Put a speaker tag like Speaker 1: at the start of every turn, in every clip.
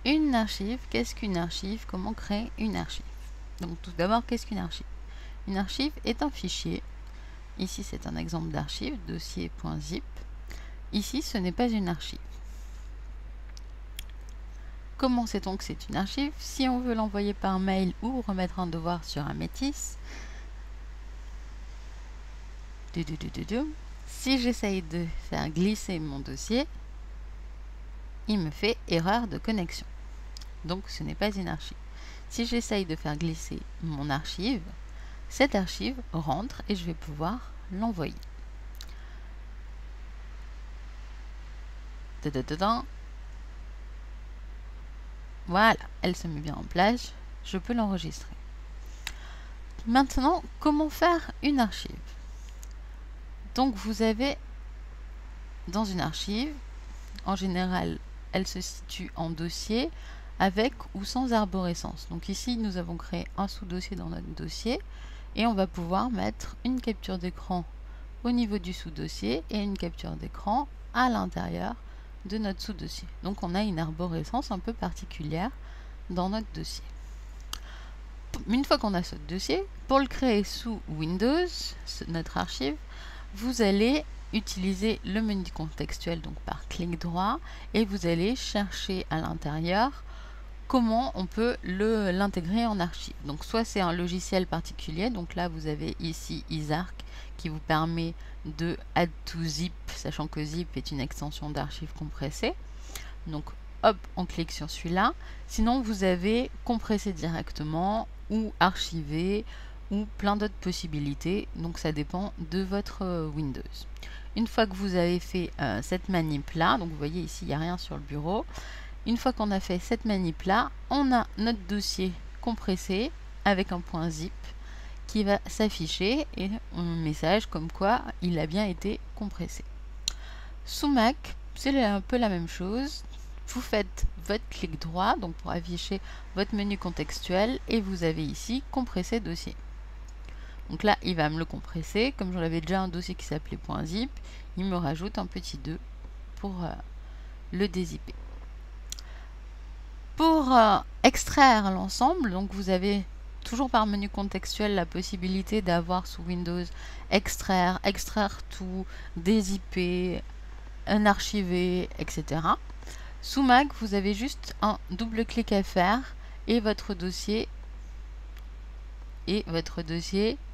Speaker 1: Une archive, qu'est-ce qu'une archive? Comment créer une archive? Donc tout d'abord, qu'est-ce qu'une archive? Une archive est un fichier. Ici, c'est un exemple d'archive, dossier.zip. Ici, ce n'est pas une archive. Comment sait-on que c'est une archive? Si on veut l'envoyer par mail ou remettre un devoir sur un métis, si j'essaye de faire glisser mon dossier, il me fait erreur de connexion. Donc ce n'est pas une archive. Si j'essaye de faire glisser mon archive, cette archive rentre et je vais pouvoir l'envoyer. Voilà, elle se met bien en place, je peux l'enregistrer. Maintenant, comment faire une archive? Donc vous avez dans une archive, en général, elle se situe en dossier avec ou sans arborescence. Donc ici, nous avons créé un sous-dossier dans notre dossier et on va pouvoir mettre une capture d'écran au niveau du sous-dossier et une capture d'écran à l'intérieur de notre sous-dossier. Donc on a une arborescence un peu particulière dans notre dossier. Une fois qu'on a ce dossier, pour le créer sous Windows, notre archive, vous allez utiliser le menu contextuel donc par clic droit et vous allez chercher à l'intérieur comment on peut l'intégrer en archive. Donc soit c'est un logiciel particulier, donc là vous avez ici Isarc qui vous permet de add to zip, sachant que zip est une extension d'archive compressée. Donc hop, on clique sur celui-là. Sinon vous avez compressé directement ou archiver ou plein d'autres possibilités, donc ça dépend de votre Windows. Une fois que vous avez fait cette manip là, donc vous voyez ici il n'y a rien sur le bureau, une fois qu'on a fait cette manip là, on a notre dossier compressé avec un point zip qui va s'afficher et un message comme quoi il a bien été compressé. Sous Mac, c'est un peu la même chose. Vous faites votre clic droit donc pour afficher votre menu contextuel et vous avez ici compresser dossier. Donc là, il va me le compresser. Comme j'en avais déjà un dossier qui s'appelait .zip, il me rajoute un petit 2 pour le dézipper. Pour extraire l'ensemble, donc vous avez toujours par menu contextuel la possibilité d'avoir sous Windows extraire, extraire tout, dézipper, un archivé, etc. Sous Mac, vous avez juste un double clic à faire et votre dossier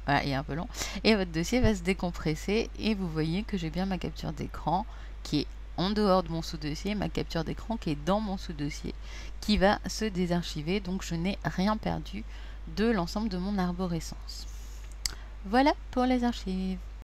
Speaker 1: voilà, il est un peu long, et votre dossier va se décompresser et vous voyez que j'ai bien ma capture d'écran qui est en dehors de mon sous-dossier, ma capture d'écran qui est dans mon sous-dossier qui va se désarchiver, donc je n'ai rien perdu de l'ensemble de mon arborescence. Voilà pour les archives.